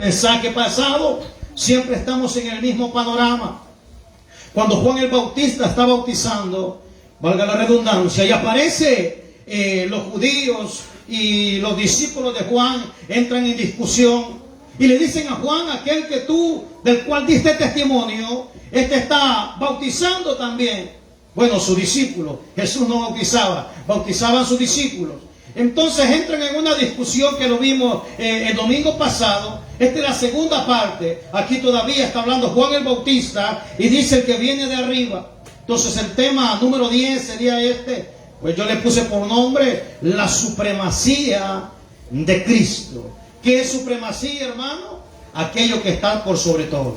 mensaje pasado, siempre estamos en el mismo panorama. Cuando Juan el Bautista está bautizando, valga la redundancia, y aparece los judíos y los discípulos de Juan entran en discusión y le dicen a Juan, aquel que tú, del cual diste testimonio, este está bautizando también. Bueno, sus discípulos, Jesús no bautizaba, bautizaban sus discípulos. Entonces entran en una discusión que lo vimos el domingo pasado. Esta es la segunda parte. Aquí todavía está hablando Juan el Bautista y dice el que viene de arriba. Entonces el tema número 10 sería este. Pues yo le puse por nombre la supremacía de Cristo. ¿Qué es supremacía, hermano? Aquello que está por sobre todo.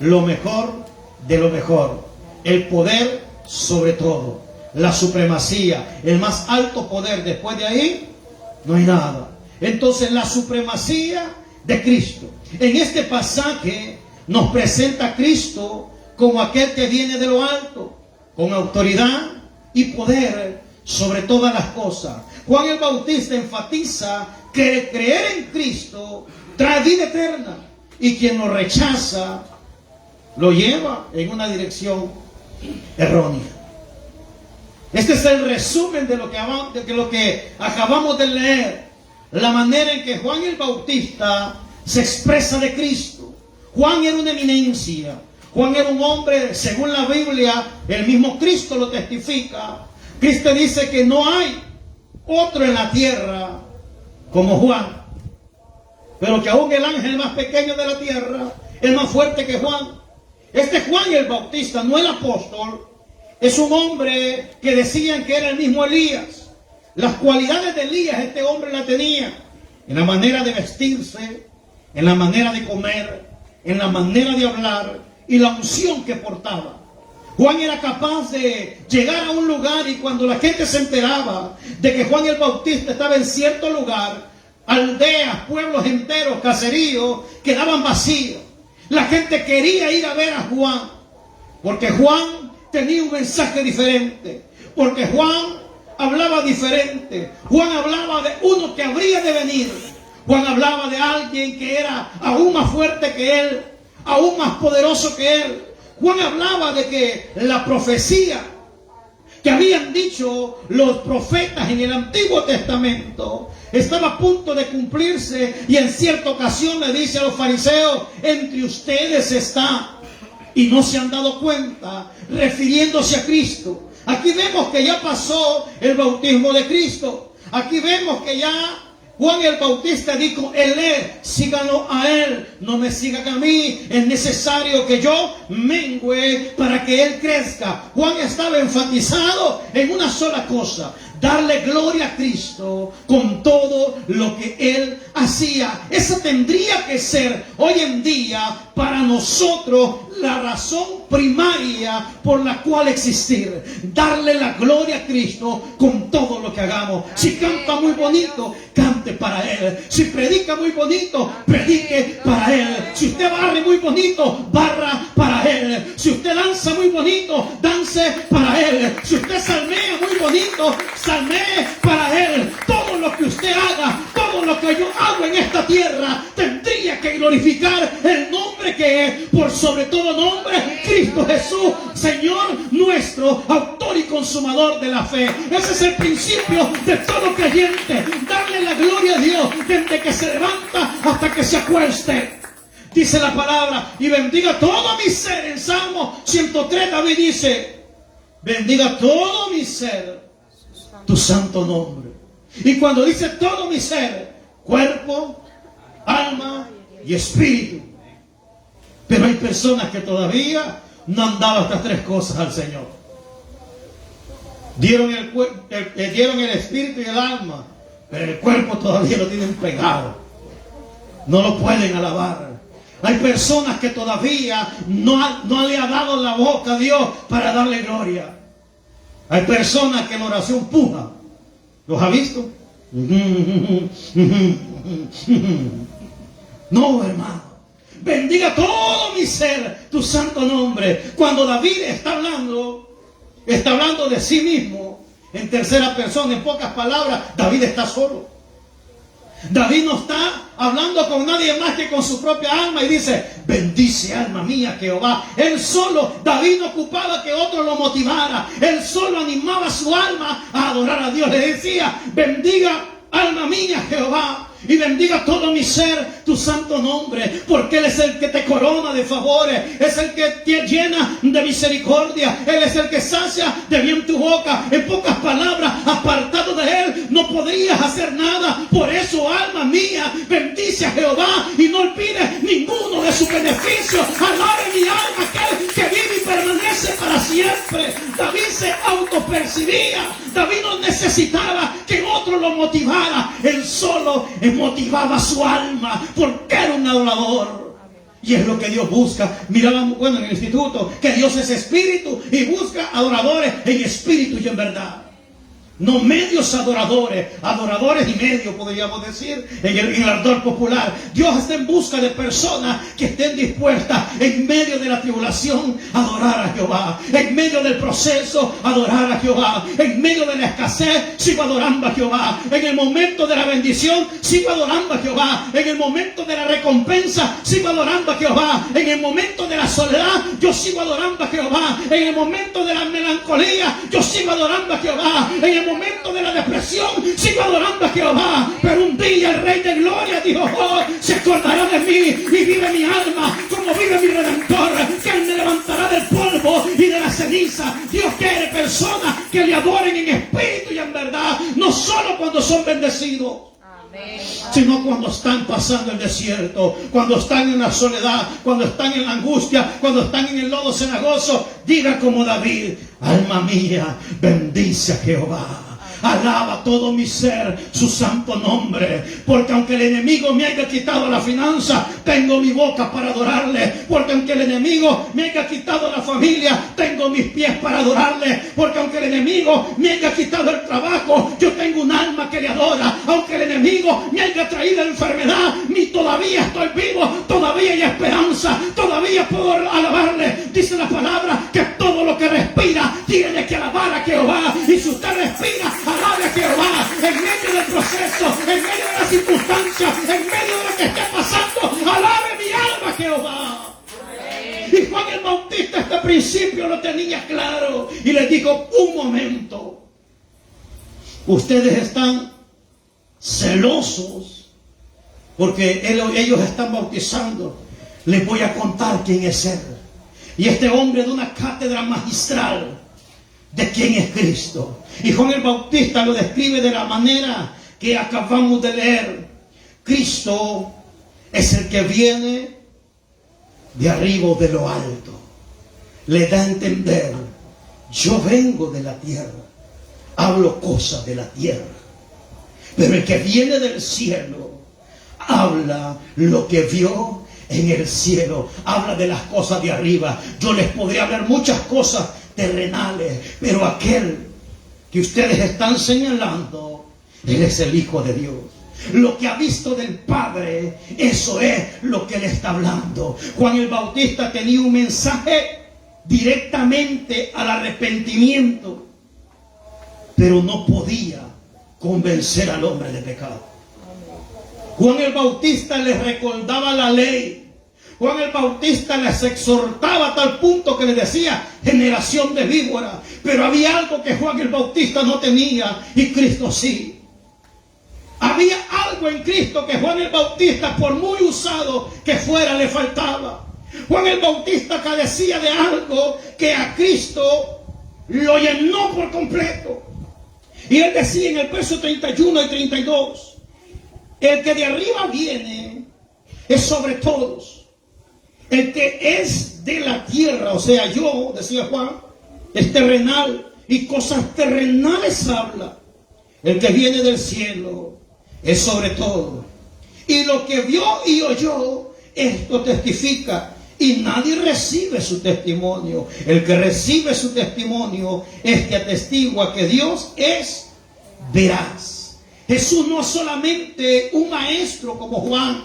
Lo mejor de lo mejor. El poder sobre todo. La supremacía, el más alto poder. Después de ahí no hay nada. Entonces la supremacía de Cristo. En este pasaje nos presenta a Cristo como aquel que viene de lo alto, con autoridad y poder sobre todas las cosas. Juan el Bautista enfatiza que creer en Cristo trae vida eterna, y quien lo rechaza lo lleva en una dirección errónea. Este es el resumen de lo que acabamos de leer. La manera en que Juan el Bautista se expresa de Cristo. Juan era una eminencia. Juan era un hombre, según la Biblia, el mismo Cristo lo testifica. Cristo dice que no hay otro en la tierra como Juan. Pero que aún el ángel más pequeño de la tierra es más fuerte que Juan. Este Juan el Bautista, no el apóstol, es un hombre que decían que era el mismo Elías. Las cualidades de Elías este hombre la tenía. En la manera de vestirse, en la manera de comer, en la manera de hablar y la unción que portaba. Juan era capaz de llegar a un lugar, y cuando la gente se enteraba de que Juan el Bautista estaba en cierto lugar, aldeas, pueblos enteros, caseríos, quedaban vacíos. La gente quería ir a ver a Juan, porque Juan tenía un mensaje diferente, porque Juan hablaba diferente. Juan hablaba de uno que habría de venir. Juan hablaba de alguien que era aún más fuerte que él, aún más poderoso que él. Juan hablaba de que la profecía que habían dicho los profetas en el Antiguo Testamento estaba a punto de cumplirse, y en cierta ocasión le dice a los fariseos: entre ustedes está, y no se han dado cuenta, refiriéndose a Cristo. Aquí vemos que ya pasó el bautismo de Cristo. Aquí vemos que ya Juan el Bautista dijo: síganlo a él, no me sigan a mí. Es necesario que yo mengüe para que él crezca. Juan estaba enfatizado en una sola cosa: darle gloria a Cristo con todo lo que él hacía. Esa tendría que ser hoy en día para nosotros la razón primaria por la cual existir. Darle la gloria a Cristo con todo lo que hagamos. Si canta muy bonito, cante para él. Si predica muy bonito, predique para él. Si usted barre muy bonito, barra para él. Si usted danza muy bonito, dance para él. Si usted salmea muy bonito, salmee para él. Todo lo que usted haga, todo lo que yo hago en esta tierra, tendría que glorificar el nombre que es por sobre todo nombre, Cristo Jesús, Señor nuestro, autor y consumador de la fe. Ese es el principio de todo creyente: darle la gloria a Dios desde que se levanta hasta que se acueste. Dice la palabra: y bendiga todo mi ser. En Salmo 103 David dice: bendiga todo mi ser tu santo nombre. Y cuando dice todo mi ser, cuerpo, alma y espíritu. Pero hay personas que todavía no han dado estas tres cosas al Señor. Dieron el espíritu y el alma, pero el cuerpo todavía lo tienen pegado. No lo pueden alabar. Hay personas que todavía no le ha dado la boca a Dios para darle gloria. Hay personas que en oración pujan. ¿Los ha visto? No, hermano. Bendiga todo mi ser tu santo nombre. Cuando David está hablando de sí mismo en tercera persona. En pocas palabras, David está solo. David no está hablando con nadie más que con su propia alma y dice, bendice alma mía Jehová. Él solo, David no ocupaba que otro lo motivara. Él solo animaba su alma a adorar a Dios. Le decía, bendiga alma mía Jehová. Y bendiga todo mi ser tu santo nombre, porque Él es el que te corona de favores, es el que te llena de misericordia, Él es el que sacia de bien tu boca. En pocas palabras, apartado de Él no podrías hacer nada. Por eso, alma mía, bendice a Jehová y no olvides ninguno de sus beneficios. Alabe mi alma aquel que vive y permanece para siempre. David se autopercibía. David no necesitaba que otro lo motivara. Él solo motivaba su alma porque era un adorador. Y es lo que Dios busca. Mirábamos, bueno, en el instituto, que Dios es espíritu y busca adoradores en espíritu y en verdad. No medios adoradores, adoradores y medios podríamos decir en el ardor popular. Dios está en busca de personas que estén dispuestas en medio de la tribulación a adorar a Jehová, en medio del proceso a adorar a Jehová, en medio de la escasez sigo adorando a Jehová, en el momento de la bendición sigo adorando a Jehová, en el momento de la recompensa sigo adorando a Jehová, en el momento de la soledad yo sigo adorando a Jehová, en el momento de la melancolía yo sigo adorando a Jehová, en el momento de la depresión sigo adorando a Jehová. Pero un día el Rey de Gloria dijo, oh, se acordará de mí y vive mi alma como vive mi Redentor, que Él me levantará del polvo y de la ceniza. Dios quiere personas que le adoren en espíritu y en verdad, no solo cuando son bendecidos, sino cuando están pasando el desierto, cuando están en la soledad, cuando están en la angustia, cuando están en el lodo cenagoso. Diga como David, alma mía, bendice a Jehová. Alaba todo mi ser su santo nombre, porque aunque el enemigo me haya quitado la finanza, tengo mi boca para adorarle. Porque aunque el enemigo me haya quitado la familia, tengo mis pies para adorarle. Porque aunque el enemigo me haya quitado el trabajo, yo tengo un alma que le adora. Aunque el enemigo me haya traído la enfermedad, todavía estoy vivo, todavía hay esperanza, todavía puedo alabarle. Dice la palabra que todo lo que respira tiene que alabar a Jehová. Y si usted respira, alabe a Jehová en medio del proceso, en medio de las circunstancias, en medio de lo que esté pasando. Alabe mi alma a Jehová. Y Juan el Bautista este principio lo tenía claro y le dijo, un momento, ustedes están celosos porque ellos están bautizando. Les voy a contar quién es Él. Y este hombre de una cátedra magistral de quién es Cristo. Y Juan el Bautista lo describe de la manera que acabamos de leer. Cristo es el que viene de arriba, de lo alto. Le da a entender, yo vengo de la tierra, hablo cosas de la tierra. Pero el que viene del cielo habla lo que vio en el cielo, habla de las cosas de arriba. Yo les podría hablar muchas cosas terrenales, pero aquel que ustedes están señalando, Él es el Hijo de Dios. Lo que ha visto del Padre, eso es lo que Él está hablando. Juan el Bautista tenía un mensaje directamente al arrepentimiento, pero no podía convencer al hombre de pecado. Juan el Bautista les recordaba la ley. Juan el Bautista les exhortaba a tal punto que les decía, generación de víboras. Pero había algo que Juan el Bautista no tenía y Cristo sí. Había algo en Cristo que Juan el Bautista, por muy usado que fuera, le faltaba. Juan el Bautista carecía de algo que a Cristo lo llenó por completo. Y él decía en el verso 31 y 32, el que de arriba viene es sobre todos. El que es de la tierra, o sea, yo, decía Juan, es terrenal y cosas terrenales habla. El que viene del cielo es sobre todo. Y lo que vio y oyó, esto testifica. Y nadie recibe su testimonio. El que recibe su testimonio, este atestigua que Dios es veraz. Jesús no es solamente un maestro como Juan.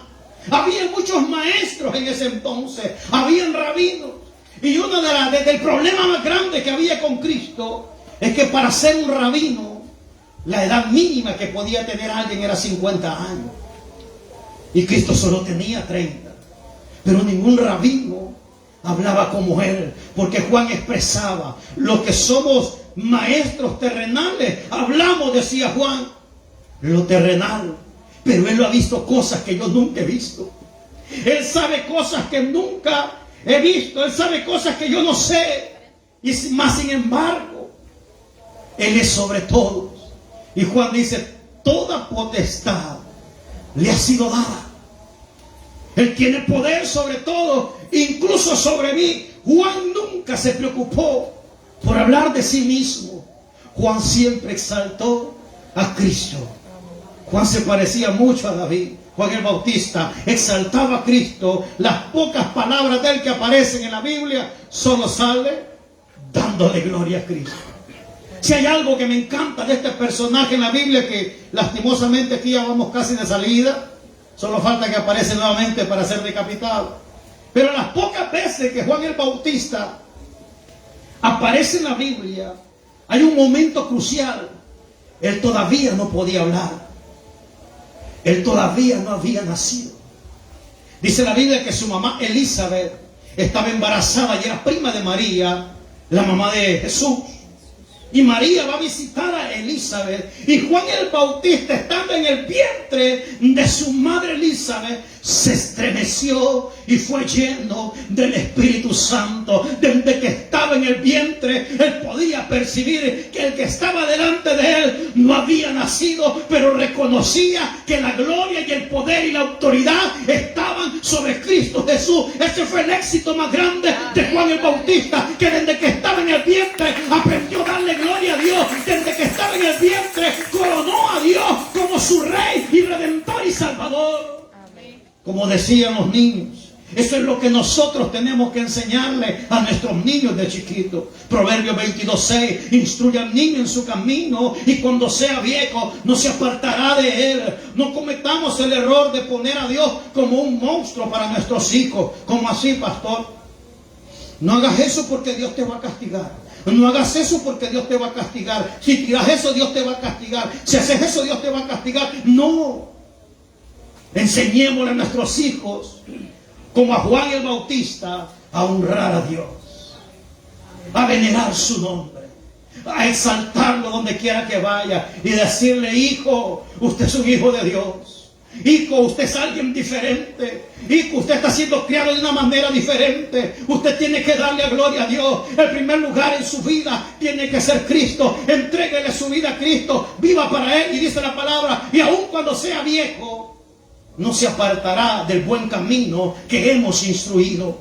Había muchos maestros en ese entonces. Habían rabinos. Y uno del problema más grande que había con Cristo es que para ser un rabino, la edad mínima que podía tener alguien era 50 años. Y Cristo solo tenía 30. Pero ningún rabino hablaba como él, porque Juan expresaba: lo que somos maestros terrenales, hablamos, decía Juan, lo terrenal. Pero él lo ha visto cosas que yo nunca he visto. Él sabe cosas que nunca he visto. Él sabe cosas que yo no sé. Y más sin embargo, Él es sobre todos. Y Juan dice: toda potestad le ha sido dada. Él tiene poder sobre todo, incluso sobre mí. Juan nunca se preocupó por hablar de sí mismo. Juan siempre exaltó a Cristo. Juan se parecía mucho a David. Juan el Bautista exaltaba a Cristo. Las pocas palabras de él que aparecen en la Biblia solo sale dándole gloria a Cristo. Si hay algo que me encanta de este personaje en la Biblia, que lastimosamente aquí ya vamos casi de salida, solo falta que aparece nuevamente para ser decapitado. Pero las pocas veces que Juan el Bautista aparece en la Biblia, hay un momento crucial. Él todavía no podía hablar. Él todavía no había nacido. Dice la Biblia que su mamá Elizabeth estaba embarazada y era prima de María, la mamá de Jesús. Y María va a visitar a Elizabeth. Y Juan el Bautista, estando en el vientre de su madre Elizabeth, se estremeció y fue lleno del Espíritu Santo. Desde que estaba en el vientre, él podía percibir que el que estaba delante de él no había nacido, pero reconocía que la gloria y el poder y la autoridad estaban sobre Cristo Jesús. Ese fue el éxito más grande de Juan el Bautista, que desde que estaba en el vientre aprendió a darle gloria a Dios. Desde que estaba en el vientre coronó a Dios como su Rey y Redentor y Salvador. Como decían los niños, eso es lo que nosotros tenemos que enseñarle a nuestros niños de chiquitos. Proverbios 22:6: instruye al niño en su camino, y cuando sea viejo no se apartará de él. No cometamos el error de poner a Dios como un monstruo para nuestros hijos. ¿Cómo así, pastor? No hagas eso porque Dios te va a castigar. No hagas eso porque Dios te va a castigar. Si tiras eso, Dios te va a castigar. Si haces eso, Dios te va a castigar. No. Enseñémosle a nuestros hijos, como a Juan el Bautista, a honrar a Dios, a venerar su nombre, a exaltarlo donde quiera que vaya y decirle: hijo, usted es un hijo de Dios. Hijo, usted es alguien diferente. Hijo, usted está siendo criado de una manera diferente. Usted tiene que darle gloria a Dios. El primer lugar en su vida tiene que ser Cristo. Entréguele su vida a Cristo. Viva para Él. Y dice la palabra: y aun cuando sea viejo, no se apartará del buen camino que hemos instruido.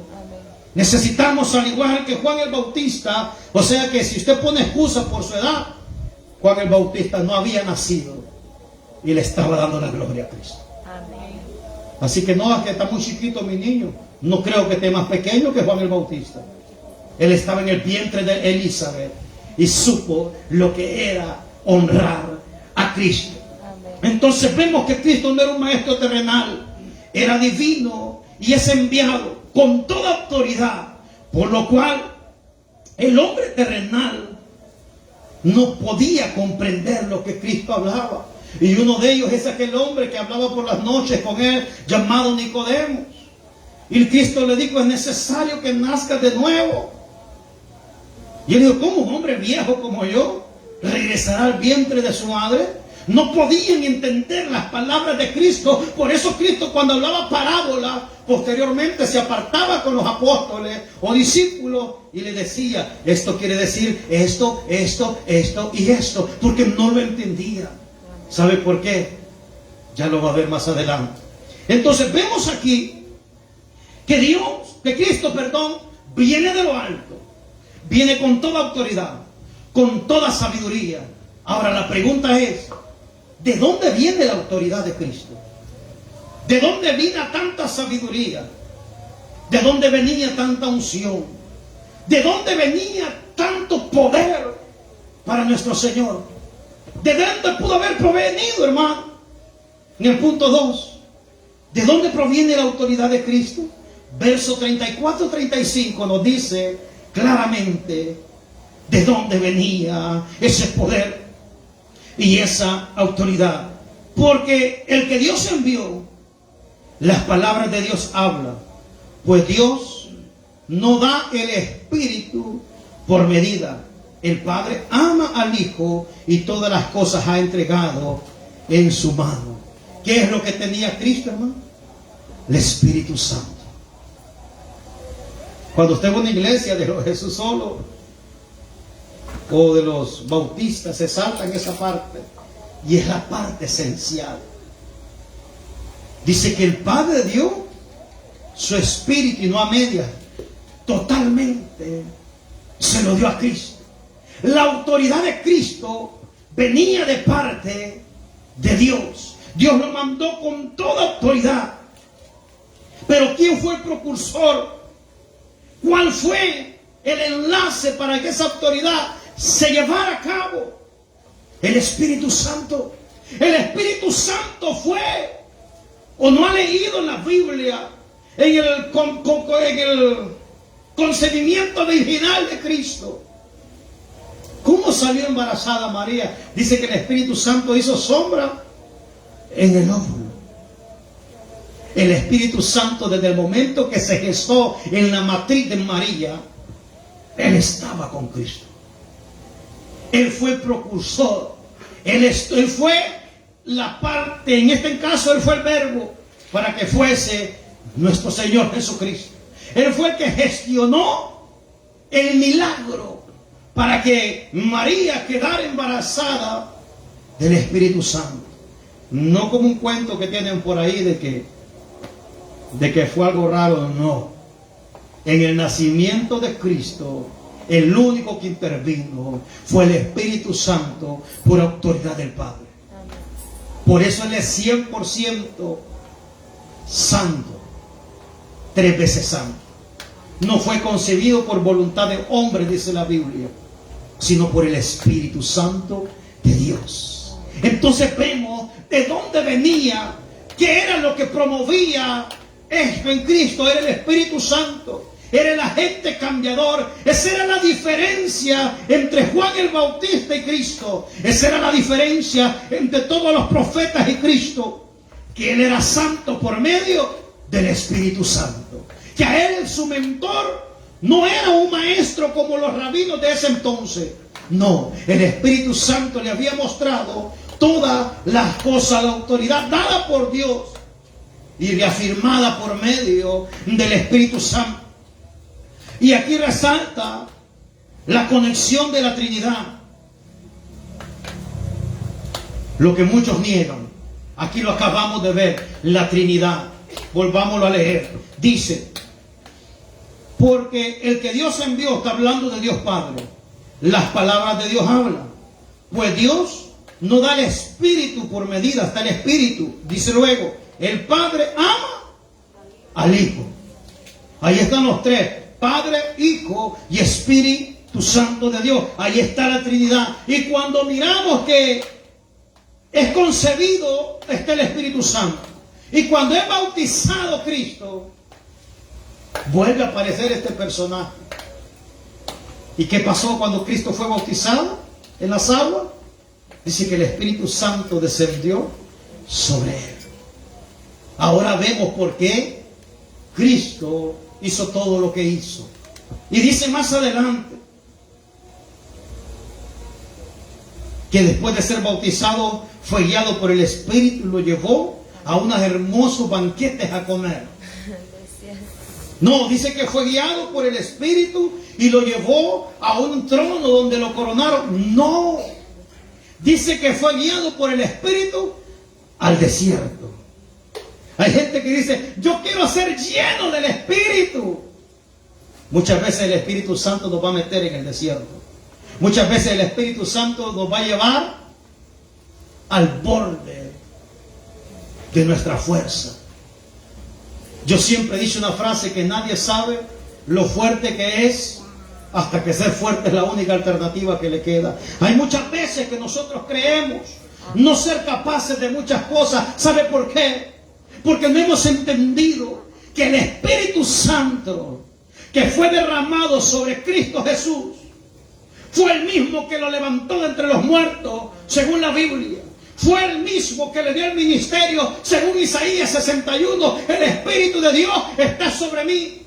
Necesitamos, al igual que Juan el Bautista, o sea que si usted pone excusa por su edad, Juan el Bautista no había nacido y le estaba dando la gloria a Cristo. Amén. Así que no, es que está muy chiquito mi niño. No creo que esté más pequeño que Juan el Bautista. Él estaba en el vientre de Elizabeth y supo lo que era honrar a Cristo. Entonces vemos que Cristo no era un maestro terrenal, era divino y es enviado con toda autoridad, por lo cual el hombre terrenal no podía comprender lo que Cristo hablaba. Y uno de ellos es aquel hombre que hablaba por las noches con él, llamado Nicodemo. Y Cristo le dijo: es necesario que nazcas de nuevo. Y él dijo: ¿cómo un hombre viejo como yo regresará al vientre de su madre? No podían entender las palabras de Cristo. Por eso Cristo, cuando hablaba parábola, posteriormente se apartaba con los apóstoles o discípulos y le decía: esto quiere decir esto, esto, esto y esto, porque no lo entendía. ¿Sabe por qué? Ya lo va a ver más adelante. Entonces vemos aquí que Cristo, viene de lo alto, viene con toda autoridad, con toda sabiduría. Ahora la pregunta es: ¿de dónde viene la autoridad de Cristo? ¿De dónde vino tanta sabiduría? ¿De dónde venía tanta unción? ¿De dónde venía tanto poder para nuestro Señor? ¿De dónde pudo haber provenido, hermano? En el punto 2, ¿de dónde proviene la autoridad de Cristo? Verso 34-35 nos dice claramente de dónde venía ese poder y esa autoridad. Porque el que Dios envió Las palabras de Dios hablan, pues Dios no da el Espíritu por medida. El Padre ama al Hijo y todas las cosas ha entregado en su mano. ¿Qué es lo que tenía Cristo, hermano? El Espíritu Santo. Cuando usted va a una iglesia de los Jesús solo o de los bautistas, se salta en esa parte, y es la parte esencial. Dice que el Padre dio su Espíritu, y no a medias, totalmente se lo dio a Cristo. La autoridad de Cristo venía de parte de Dios. Dios lo mandó con toda autoridad. Pero ¿quién fue el propulsor? ¿Cuál fue el enlace para que esa autoridad se llevara a cabo? El Espíritu Santo. El Espíritu Santo fue, o no ha leído en la Biblia, en el concebimiento virginal de Cristo. ¿Cómo salió embarazada María? Dice que el Espíritu Santo hizo sombra en el óvulo. El Espíritu Santo, desde el momento que se gestó en la matriz de María, Él estaba con Cristo. Él fue el precursor. Él fue la parte, en este caso Él fue el verbo para que fuese nuestro Señor Jesucristo. Él fue el que gestionó el milagro para que María quedara embarazada del Espíritu Santo. No como un cuento que tienen por ahí de que fue algo raro, no. En el nacimiento de Cristo, el único que intervino fue el Espíritu Santo por autoridad del Padre. Por eso Él es 100% santo, 3 veces santo. No fue concebido por voluntad de hombre, dice la Biblia, sino por el Espíritu Santo de Dios. Entonces vemos de dónde venía, qué era lo que promovía esto en Cristo. Era el Espíritu Santo, era el agente cambiador. Esa era la diferencia entre Juan el Bautista y Cristo. Esa era la diferencia entre todos los profetas y Cristo, que Él era santo por medio del Espíritu Santo. Que a Él, su mentor, no era un maestro como los rabinos de ese entonces. No, el Espíritu Santo le había mostrado todas las cosas, la autoridad dada por Dios y reafirmada por medio del Espíritu Santo. Y aquí resalta la conexión de la Trinidad, lo que muchos niegan. Aquí lo acabamos de ver, la Trinidad. Volvámoslo a leer. Dice, porque el que Dios envió, está hablando de Dios Padre, las palabras de Dios hablan. Pues Dios no da el Espíritu por medida, está el Espíritu. Dice luego, el Padre ama al Hijo. Ahí están los tres, Padre, Hijo y Espíritu Santo de Dios. Ahí está la Trinidad. Y cuando miramos que es concebido, está el Espíritu Santo. Y cuando es bautizado Cristo, vuelve a aparecer este personaje. ¿Y qué pasó cuando Cristo fue bautizado en las aguas? Dice que el Espíritu Santo descendió sobre él. Ahora vemos por qué Cristo hizo todo lo que hizo. Y dice más adelante que después de ser bautizado fue guiado por el Espíritu y lo llevó a unos hermosos banquetes a comer. No, dice que fue guiado por el Espíritu y lo llevó a un trono donde lo coronaron. No, dice que fue guiado por el Espíritu al desierto. Hay gente que dice, yo quiero ser lleno del Espíritu. Muchas veces el Espíritu Santo nos va a meter en el desierto. Muchas veces el Espíritu Santo nos va a llevar al borde de nuestra fuerza. Yo siempre he dicho una frase que nadie sabe lo fuerte que es hasta que ser fuerte es la única alternativa que le queda. Hay muchas veces que nosotros creemos no ser capaces de muchas cosas. ¿Sabe por qué? Porque no hemos entendido que el Espíritu Santo que fue derramado sobre Cristo Jesús fue el mismo que lo levantó de entre los muertos, según la Biblia. Fue el mismo que le dio el ministerio, según Isaías 61, el Espíritu de Dios está sobre mí.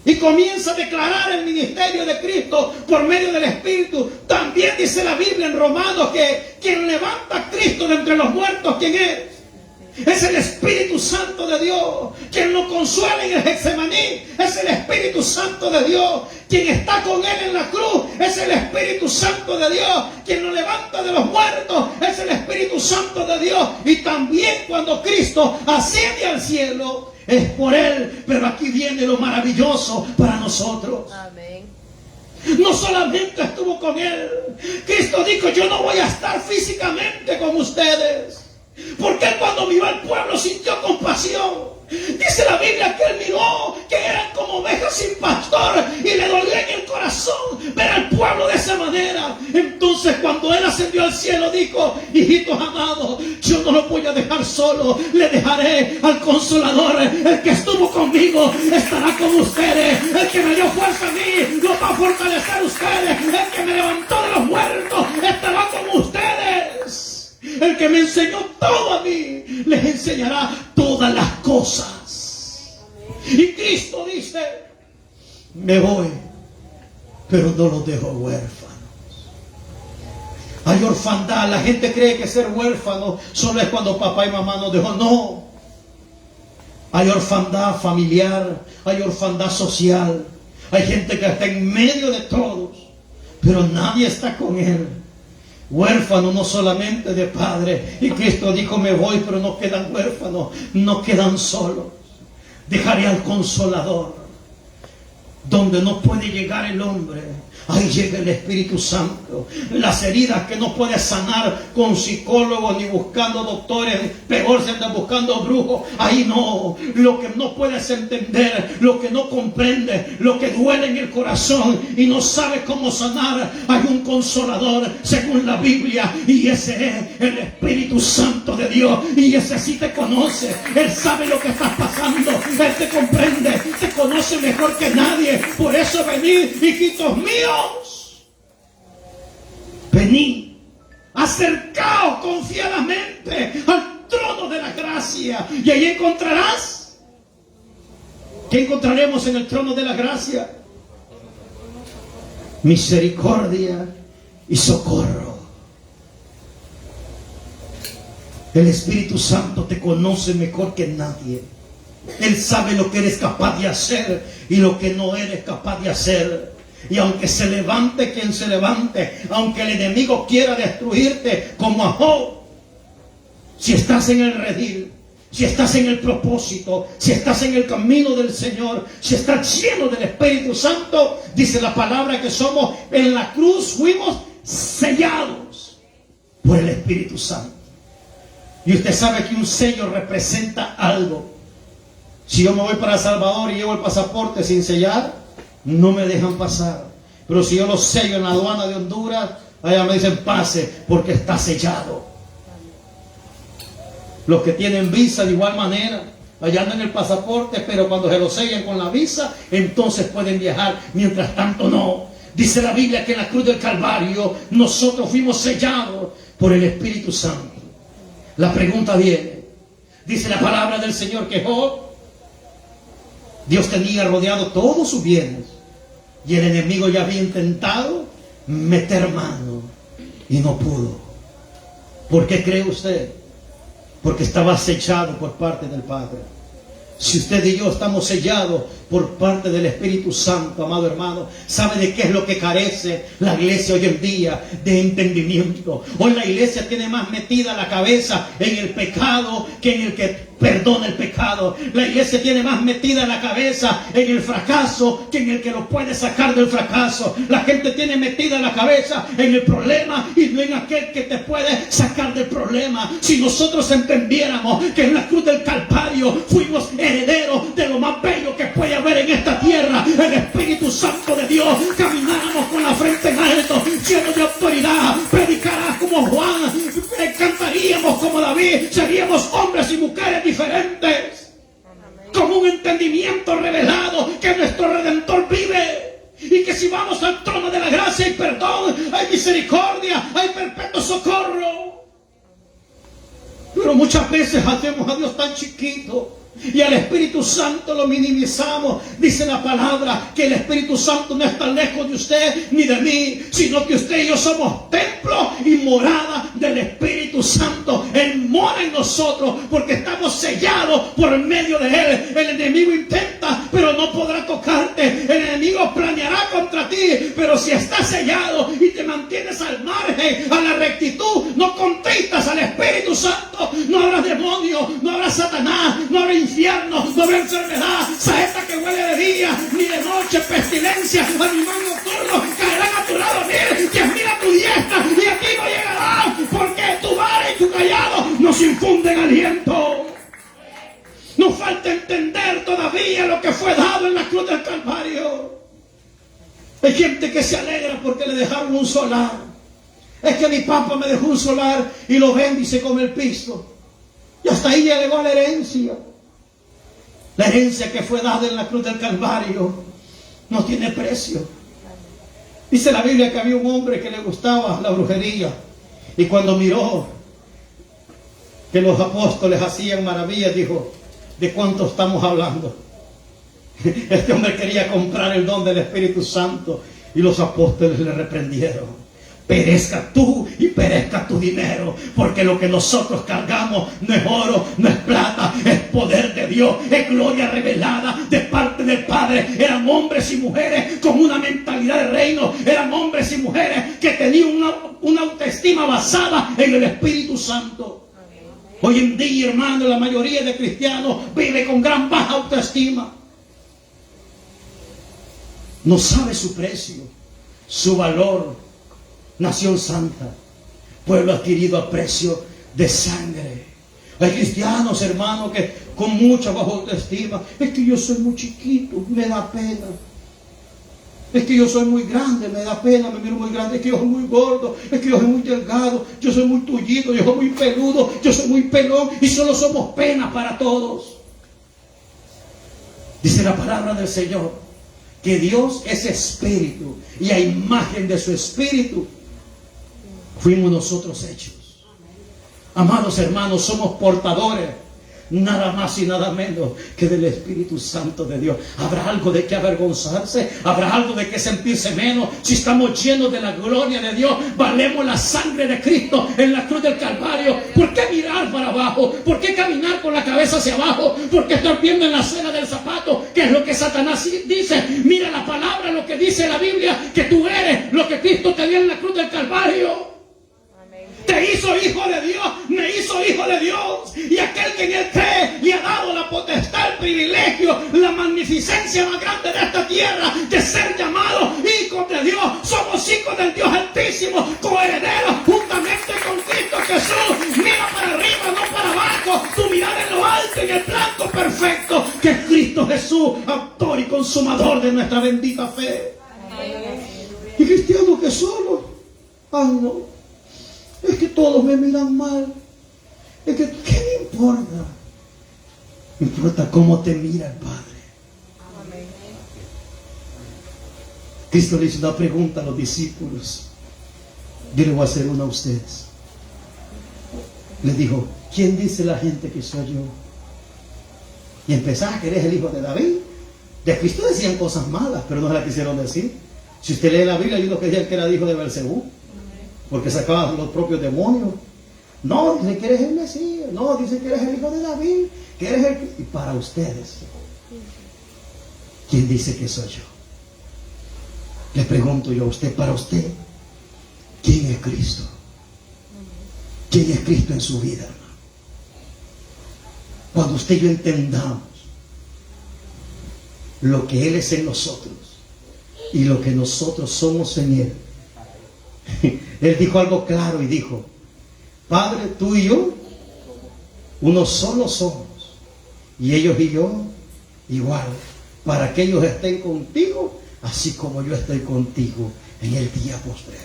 Y comienza a declarar el ministerio de Cristo por medio del Espíritu. También dice la Biblia en Romanos que quien levanta a Cristo de entre los muertos, ¿quién es? Es el Espíritu Santo de Dios. Quien lo consuela en el Getsemaní es el Espíritu Santo de Dios. Quien está con Él en la cruz es el Espíritu Santo de Dios. Quien lo levanta de los muertos es el Espíritu Santo de Dios. Y también cuando Cristo asciende al cielo, es por Él. Pero aquí viene lo maravilloso para nosotros. Amén. No solamente estuvo con Él. Cristo dijo: yo no voy a estar físicamente con ustedes. Porque Él, cuando miró al pueblo, sintió compasión. Dice la Biblia que Él miró que eran como ovejas sin pastor y le dolió en el corazón ver al pueblo de esa manera. Entonces, cuando Él ascendió al cielo, dijo: hijitos amados, yo no los voy a dejar solo, le dejaré al Consolador. El que estuvo conmigo estará con ustedes. El que me dio fuerza a mí los va a fortalecer a ustedes. El que me levantó de los muertos estará con ustedes. El que me enseñó todo a mí, les enseñará todas las cosas. Y Cristo dice: me voy, pero no los dejo huérfanos. Hay orfandad. La gente cree que ser huérfano solo es cuando papá y mamá nos dejó. No. Hay orfandad familiar, hay orfandad social. Hay gente que está en medio de todos, pero nadie está con Él. Huérfano no solamente de padre. Y Cristo dijo: me voy, pero no quedan huérfanos, no quedan solos. Dejaré al Consolador. Donde no puede llegar el hombre, ahí llega el Espíritu Santo. Las heridas que no puede sanar con psicólogos ni buscando doctores, peor se andan buscando brujos. Ahí no. Lo que no puedes entender, lo que no comprende, lo que duele en el corazón y no sabes cómo sanar, hay un Consolador según la Biblia, y ese es el Espíritu Santo de Dios. Y ese sí te conoce. Él sabe lo que estás pasando. Él te comprende, te conoce mejor que nadie. Por eso venid, hijitos míos, venid, acercaos confiadamente al trono de la gracia, y ahí encontrarás. ¿Qué encontraremos en el trono de la gracia? Misericordia y socorro. El Espíritu Santo te conoce mejor que nadie. Él sabe lo que eres capaz de hacer y lo que no eres capaz de hacer. Y aunque se levante quien se levante, aunque el enemigo quiera destruirte como a Job, si estás en el redil, si estás en el propósito, si estás en el camino del Señor, si estás lleno del Espíritu Santo, dice la palabra que somos en la cruz, fuimos sellados por el Espíritu Santo. Y usted sabe que un sello representa algo. Si yo me voy para El Salvador y llevo el pasaporte sin sellar, no me dejan pasar. Pero si yo lo sello en la aduana de Honduras, allá me dicen: pase, porque está sellado. Los que tienen visa de igual manera, allá andan el pasaporte, pero cuando se lo sellan con la visa, entonces pueden viajar. Mientras tanto no. Dice la Biblia que en la cruz del Calvario nosotros fuimos sellados por el Espíritu Santo. La pregunta viene. Dice la palabra del Señor que Job, Dios tenía rodeado todos sus bienes, y el enemigo ya había intentado meter mano y no pudo. ¿Por qué cree usted? Porque estaba sellado por parte del Padre. Si usted y yo estamos sellados por parte del Espíritu Santo, amado hermano, ¿sabe de qué es lo que carece la iglesia hoy en día? De entendimiento. Hoy la iglesia tiene más metida la cabeza en el pecado que en el que perdona el pecado. La iglesia tiene más metida la cabeza en el fracaso que en el que lo puede sacar del fracaso. La gente tiene metida la cabeza en el problema y no en aquel que te puede sacar del problema. Si nosotros entendiéramos que en la cruz del Calvario fuimos herederos de lo más bello que puede haber en esta tierra, el Espíritu Santo de Dios, camináramos con la frente en alto, llenos de autoridad, predicarás como Juan, cantaríamos como David, seríamos hombres y mujeres diferentes, con un entendimiento revelado que nuestro Redentor vive, y que si vamos al trono de la gracia hay perdón, hay misericordia, hay perpetuo socorro. Pero muchas veces hacemos a Dios tan chiquito y al Espíritu Santo lo minimizamos. Dice la palabra que el Espíritu Santo no está lejos de usted ni de mí, sino que usted y yo somos templo y morada del Espíritu Santo. Él mora en nosotros porque estamos sellados por medio de Él. El enemigo intenta, pero no podrá tocarte. El enemigo planeará contra ti, pero si estás sellado y te mantienes al margen, a la rectitud, no contristas al Espíritu Santo, no habrá demonio, no habrá Satanás, no habrá infierno, no habrá enfermedad, saeta que huele de día, ni de noche, pestilencia, animal nocturno, caerán a tu lado 1000, 10.000 a tu diestra, y a ti no llegará, porque tu vara y tu callado nos infunden aliento. Nos falta entender todavía lo que fue dado en la cruz del Calvario. Hay gente que se alegra porque le dejaron un solar. Es que mi papá me dejó un solar y lo vende y se come el piso. Y hasta ahí ya llegó la herencia. La herencia que fue dada en la cruz del Calvario no tiene precio. Dice la Biblia que había un hombre que le gustaba la brujería. Y cuando miró que los apóstoles hacían maravillas, dijo: ¿de cuánto estamos hablando? Este hombre quería comprar el don del Espíritu Santo y los apóstoles le reprendieron: perezca tú y perezca tu dinero, porque lo que nosotros cargamos no es oro, no es plata, es poder de Dios, es gloria revelada de parte del Padre. Eran hombres y mujeres con una mentalidad de reino, eran hombres y mujeres que tenían una autoestima basada en el Espíritu Santo. Hoy en día, hermano, la mayoría de cristianos vive con gran baja autoestima. No sabe su precio, su valor. Nación santa, pueblo adquirido a precio de sangre. Hay cristianos, hermanos, que con mucha baja autoestima: es que yo soy muy chiquito, me da pena. Es que yo soy muy grande, me da pena, me miro muy grande. Es que yo soy muy gordo, es que yo soy muy delgado, yo soy muy tullito, yo soy muy peludo, yo soy muy pelón, y solo somos pena para todos. Dice la palabra del Señor que Dios es espíritu, y a imagen de su espíritu fuimos nosotros hechos. Amados hermanos, somos portadores nada más y nada menos que del Espíritu Santo de Dios. ¿Habrá algo de qué avergonzarse? ¿Habrá algo de qué sentirse menos? Si estamos llenos de la gloria de Dios, valemos la sangre de Cristo en la cruz del Calvario. ¿Por qué mirar para abajo? ¿Por qué caminar con la cabeza hacia abajo? ¿Por qué estar viendo en la suela del zapato qué es lo que Satanás dice? Mira la palabra, lo que dice la Biblia, que tú eres lo que Cristo te dio en la cruz del Calvario. Te hizo hijo de Dios, me hizo hijo de Dios. Y aquel que en él cree le ha dado la potestad, el privilegio, la magnificencia más grande de esta tierra, de ser llamados hijos de Dios. Somos hijos del Dios Altísimo, coherederos juntamente con Cristo Jesús. Mira para arriba, no para abajo. Tu mirada en lo alto, en el blanco perfecto, que es Cristo Jesús, autor y consumador de nuestra bendita fe. Y cristianos que solo, no, es que todos me miran mal. Es que, ¿qué me importa? Me importa cómo te mira el Padre. Amén. Cristo le hizo una pregunta a los discípulos. Yo le voy a hacer una a ustedes. Le dijo: ¿quién dice la gente que soy yo? Y empezaba que eres el hijo de David. De Cristo decían cosas malas, pero no se las quisieron decir. Si usted lee la Biblia, hay unos que decían que era hijo de Belcebú, porque sacaba los propios demonios. No, dice que eres el Mesías. No, dice que eres el hijo de David, que eres el... Y para ustedes, ¿quién dice que soy yo? Le pregunto yo a usted, para usted, ¿quién es Cristo? ¿Quién es Cristo en su vida, hermano? Cuando usted y yo entendamos lo que Él es en nosotros y lo que nosotros somos en Él. Él dijo algo claro y dijo: Padre, tú y yo, uno solo somos, y ellos y yo igual, para que ellos estén contigo, así como yo estoy contigo en el día postrero.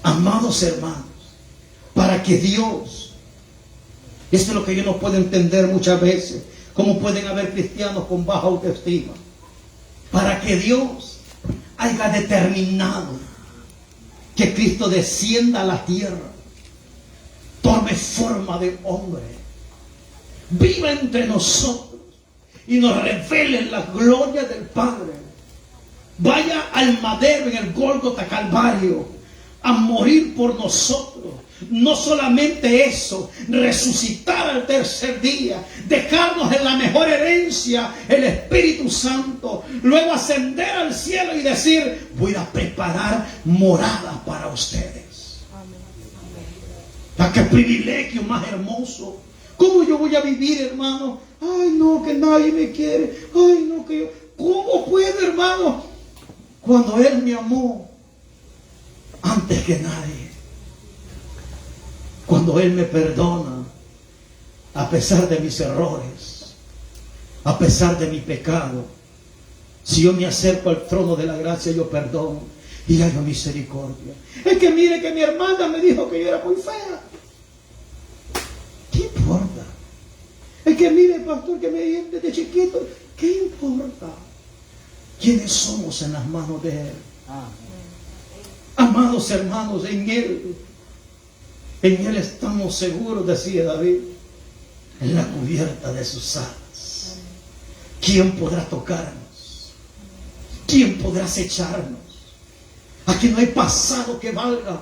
Amados hermanos, para que Dios, esto es lo que yo no puedo entender muchas veces, cómo pueden haber cristianos con baja autoestima, para que Dios haya determinado que Cristo descienda a la tierra, tome forma de hombre, viva entre nosotros y nos revele la gloria del Padre. Vaya al madero en el Gólgota Calvario a morir por nosotros. No solamente eso, resucitar al tercer día, dejarnos en la mejor herencia, el Espíritu Santo, luego ascender al cielo y decir: voy a preparar morada para ustedes. ¡Ah, qué privilegio más hermoso! ¿Cómo yo voy a vivir, hermano? Ay, no, que nadie me quiere. Ay, no, que yo... ¿Cómo puedo, hermano? Cuando Él me amó antes que nadie. Cuando Él me perdona a pesar de mis errores, a pesar de mi pecado. Si yo me acerco al trono de la gracia, yo perdono y hallo misericordia. Es que mire que mi hermana me dijo que yo era muy fea. ¿Qué importa? Es que mire, pastor, que me dijo desde chiquito. ¿Qué importa? ¿Quiénes somos en las manos de Él? Amados hermanos, en Él estamos seguros, decía David, en la cubierta de sus alas. ¿Quién podrá tocarnos? ¿Quién podrá acecharnos? Aquí no hay pasado que valga.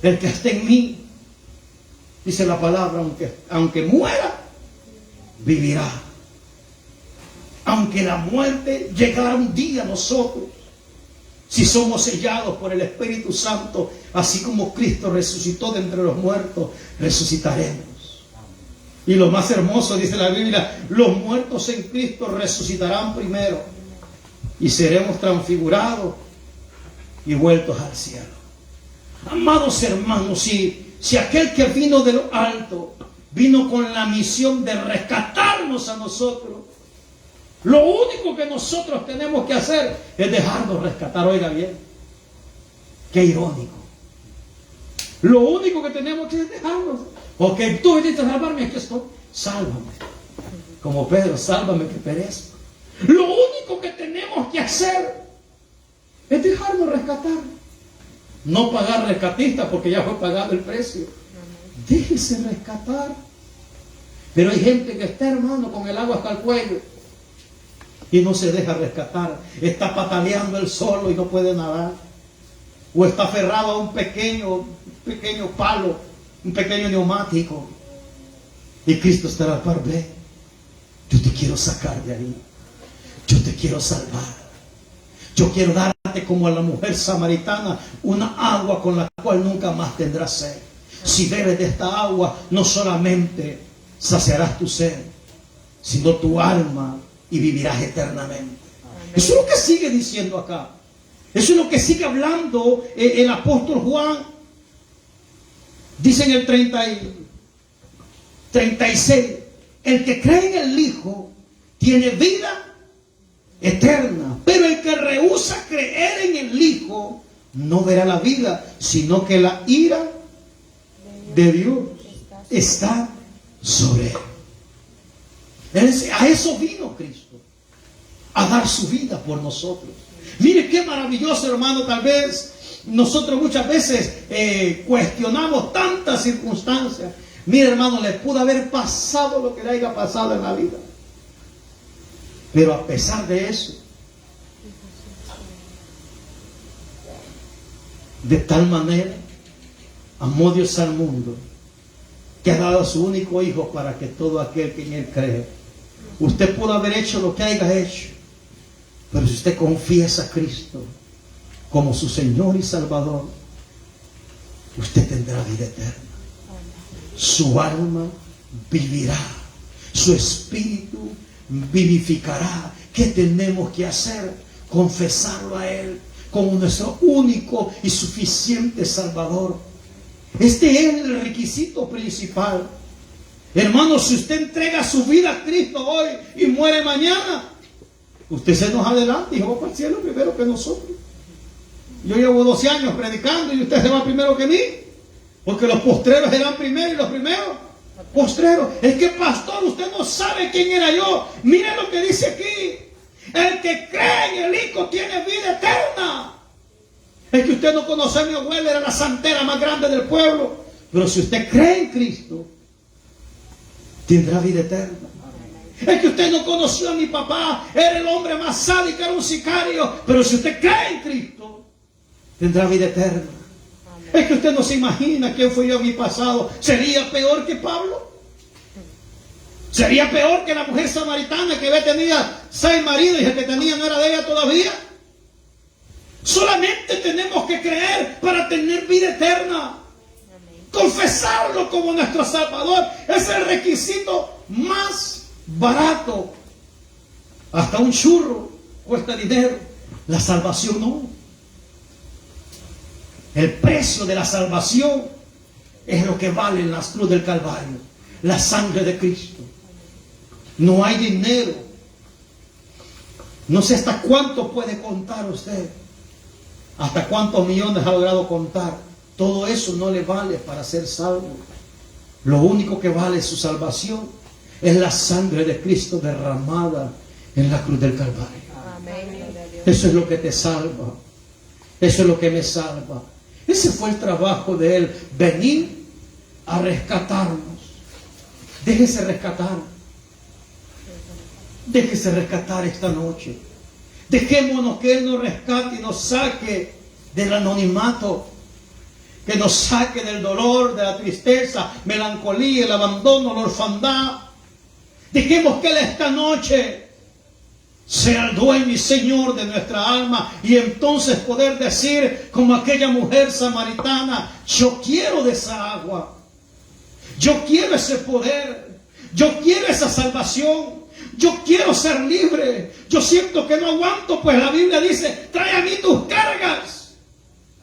El que esté en mí, dice la palabra, aunque muera, vivirá. Aunque la muerte llegara un día a nosotros, si somos sellados por el Espíritu Santo, así como Cristo resucitó de entre los muertos, resucitaremos. Y lo más hermoso, dice la Biblia, los muertos en Cristo resucitarán primero y seremos transfigurados y vueltos al cielo. Amados hermanos, si aquel que vino de lo alto vino con la misión de rescatarnos a nosotros, lo único que nosotros tenemos que hacer es dejarnos rescatar. Oiga bien, qué irónico. Lo único que tenemos que es dejarnos. Ok, tú viniste a salvarme, aquí estoy. Sálvame. Como Pedro, sálvame que perezco. Lo único que tenemos que hacer es dejarnos rescatar. No pagar rescatista porque ya fue pagado el precio. Déjese rescatar. Pero hay gente que está, hermano, con el agua hasta el cuello y no se deja rescatar. Está pataleando él solo y no puede nadar. O está aferrado a un pequeño palo, un pequeño neumático. Y Cristo estará al par. Ve, yo te quiero sacar de ahí. Yo te quiero salvar. Yo quiero darte como a la mujer samaritana una agua con la cual nunca más tendrás sed. Si bebes de esta agua, no solamente saciarás tu sed, sino tu alma, y vivirás eternamente. Eso es lo que sigue diciendo acá. Eso es lo que sigue hablando el apóstol Juan. Dice en el 36, el que cree en el Hijo tiene vida eterna, pero el que rehúsa creer en el Hijo no verá la vida, sino que la ira de Dios está sobre él. A eso vino Cristo, a dar su vida por nosotros. Mire qué maravilloso, hermano. Tal vez nosotros muchas veces cuestionamos tantas circunstancias. Mire, hermano, le pudo haber pasado lo que le haya pasado en la vida, pero a pesar de eso, de tal manera amó Dios al mundo que ha dado a su único Hijo para que todo aquel que en Él cree. Usted pudo haber hecho lo que haya hecho, pero si usted confiesa a Cristo como su Señor y Salvador, usted tendrá vida eterna. Su alma vivirá, su espíritu vivificará. ¿Qué tenemos que hacer? Confesarlo a Él como nuestro único y suficiente Salvador. Este es el requisito principal. Hermano, si usted entrega su vida a Cristo hoy y muere mañana, usted se nos adelanta y va para el cielo primero que nosotros. Yo llevo 12 años predicando y usted se va primero que mí, porque los postreros eran primero y los primeros postreros. Es que, pastor, usted no sabe quién era yo. Mire lo que dice aquí: el que cree en el Hijo tiene vida eterna. Es que usted no conoce a mi abuela, era la santera más grande del pueblo. Pero si usted cree en Cristo, tendrá vida eterna. Es que usted no conoció a mi papá, era el hombre más sádico, era un sicario. Pero si usted cree en Cristo, tendrá vida eterna. Es que usted no se imagina quién fui yo en mi pasado. ¿Sería peor que Pablo? ¿Sería peor que la mujer samaritana que tenía 6 maridos y el que tenía no era de ella todavía? Solamente tenemos que creer para tener vida eterna. Confesarlo como nuestro Salvador es el requisito más barato. Hasta un churro cuesta dinero. La salvación no. El precio de la salvación es lo que vale en la cruz del Calvario. La sangre de Cristo. No hay dinero. No sé hasta cuánto puede contar usted. Hasta cuántos millones ha logrado contar. Todo eso no le vale para ser salvo. Lo único que vale su salvación es la sangre de Cristo derramada en la cruz del Calvario. Eso es lo que te salva. Eso es lo que me salva. Ese fue el trabajo de Él. Venir a rescatarnos. Déjese rescatar. Déjese rescatar esta noche. Dejémonos que Él nos rescate y nos saque del anonimato. Que nos saque del dolor, de la tristeza, melancolía, el abandono, la orfandad. Dejemos que Él esta noche sea el dueño y Señor de nuestra alma. Y entonces poder decir como aquella mujer samaritana: yo quiero de esa agua. Yo quiero ese poder. Yo quiero esa salvación. Yo quiero ser libre. Yo siento que no aguanto, pues la Biblia dice: trae a mí tus cargas.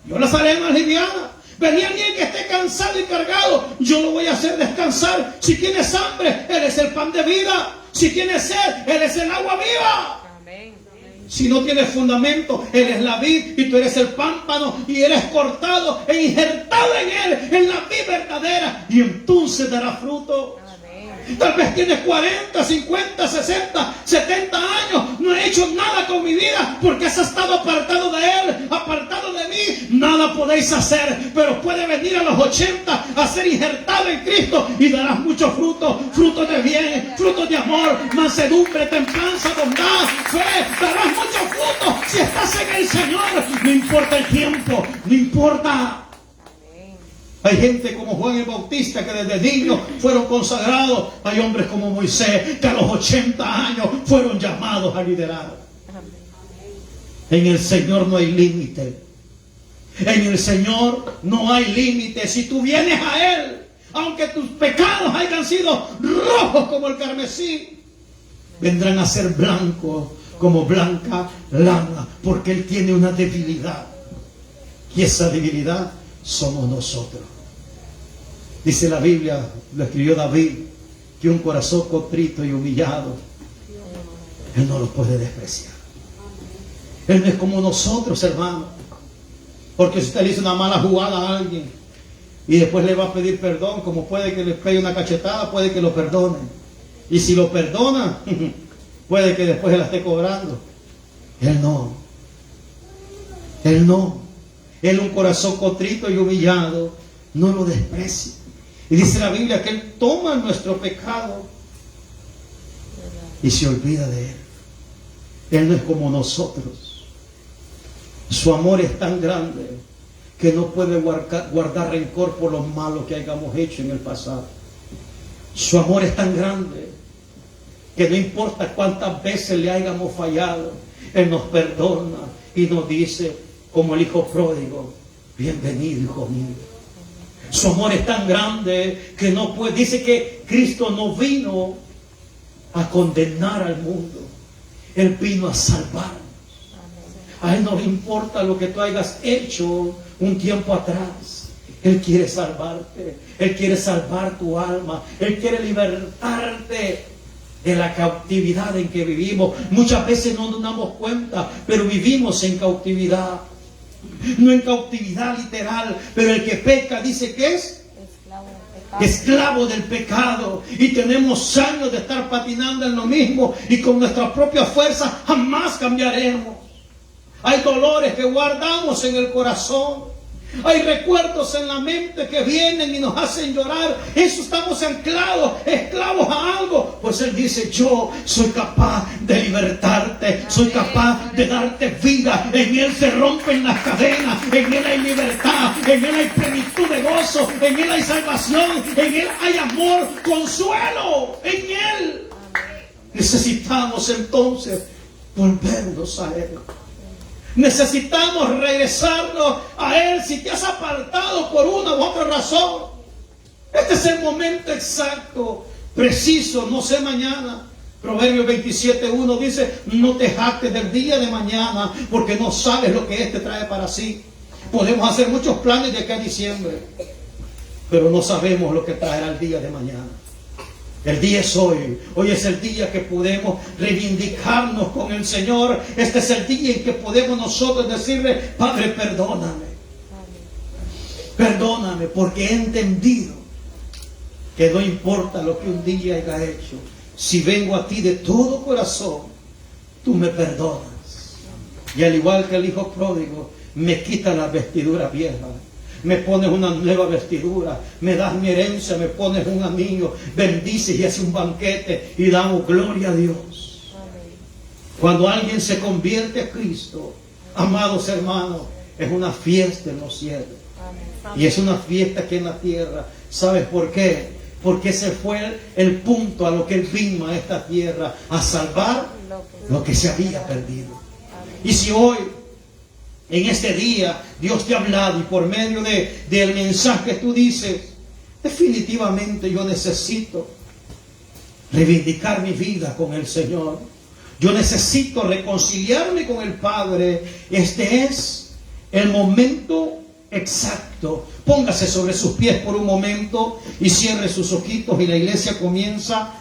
Yo las haré más livianas. Venía alguien que esté cansado y cargado, yo lo voy a hacer descansar. Si tienes hambre, Él es el pan de vida. Si tienes sed, Él es el agua viva. Amén. Si no tienes fundamento, Él es la vid y tú eres el pámpano, y eres cortado e injertado en Él, en la vid verdadera, y entonces dará fruto. Tal vez tienes 40, 50, 60, 70 años. No he hecho nada con mi vida porque has estado apartado de Él, apartado de mí. Nada podéis hacer, pero puede venir a los 80 a ser injertado en Cristo y darás muchos frutos. Frutos de bien, frutos de amor, mansedumbre, templanza, bondad, fe. Darás muchos frutos si estás en el Señor. No importa el tiempo, no importa. Hay gente como Juan el Bautista que desde niños fueron consagrados. Hay hombres como Moisés que a los 80 años fueron llamados a liderar. En el Señor no hay límite. En el Señor no hay límite. Si tú vienes a Él, aunque tus pecados hayan sido rojos como el carmesí, vendrán a ser blancos como blanca lana, porque Él tiene una debilidad. Y esa debilidad somos nosotros. Dice la Biblia, lo escribió David, que un corazón contrito y humillado, Él no lo puede despreciar. Él no es como nosotros, hermano. Porque si usted le hizo una mala jugada a alguien y después le va a pedir perdón, como puede que le pegue una cachetada, puede que lo perdone. Y si lo perdona, puede que después la esté cobrando. Él no. Él no. Él, un corazón contrito y humillado, no lo desprecia. Y dice la Biblia que Él toma nuestro pecado y se olvida de Él. Él no es como nosotros. Su amor es tan grande que no puede guardar rencor por lo malo que hayamos hecho en el pasado. Su amor es tan grande que no importa cuántas veces le hayamos fallado, Él nos perdona y nos dice, como el hijo pródigo: bienvenido, hijo mío. Su amor es tan grande que no puede. Dice que Cristo no vino a condenar al mundo. Él vino a salvarnos. A Él no le importa lo que tú hayas hecho un tiempo atrás. Él quiere salvarte. Él quiere salvar tu alma. Él quiere libertarte de la cautividad en que vivimos. Muchas veces no nos damos cuenta, pero vivimos en cautividad. No en cautividad literal, pero el que peca dice que es esclavo del pecado. Y tenemos años de estar patinando en lo mismo y con nuestra propia fuerza jamás cambiaremos. Hay dolores que guardamos en el corazón. Hay recuerdos en la mente que vienen y nos hacen llorar. Eso estamos anclados, esclavos a algo. Pues Él dice, yo soy capaz de libertarte, soy capaz de darte vida. En Él se rompen las cadenas, en Él hay libertad, en Él hay plenitud de gozo, en Él hay salvación, en Él hay amor, consuelo, en Él. Necesitamos entonces volvernos a Él. Necesitamos regresarnos a Él si te has apartado por una u otra razón. Este es el momento exacto, preciso, no sé mañana. Proverbios 27:1 dice, no te jactes del día de mañana, porque no sabes lo que éste trae para sí. Podemos hacer muchos planes de acá a diciembre, pero no sabemos lo que traerá el día de mañana. El día es hoy. Hoy es el día que podemos reivindicarnos con el Señor. Este es el día en que podemos nosotros decirle, Padre, perdóname. Perdóname, porque he entendido que no importa lo que un día haya hecho. Si vengo a ti de todo corazón, tú me perdonas. Y al igual que el hijo pródigo, me quita la vestidura vieja. Me pones una nueva vestidura, me das mi herencia, me pones un anillo, bendices y haces un banquete y damos gloria a Dios. Amén. Cuando alguien se convierte a Cristo, amados hermanos, es una fiesta en los cielos. Amén. Y es una fiesta aquí en la tierra. ¿Sabes por qué? Porque ese fue el punto a lo que Él vino a esta tierra, a salvar lo que se había perdido. Amén. Y si hoy, en este día, Dios te ha hablado y por medio del mensaje tú dices, definitivamente yo necesito reivindicar mi vida con el Señor. Yo necesito reconciliarme con el Padre. Este es el momento exacto. Póngase sobre sus pies por un momento y cierre sus ojitos y la iglesia comienza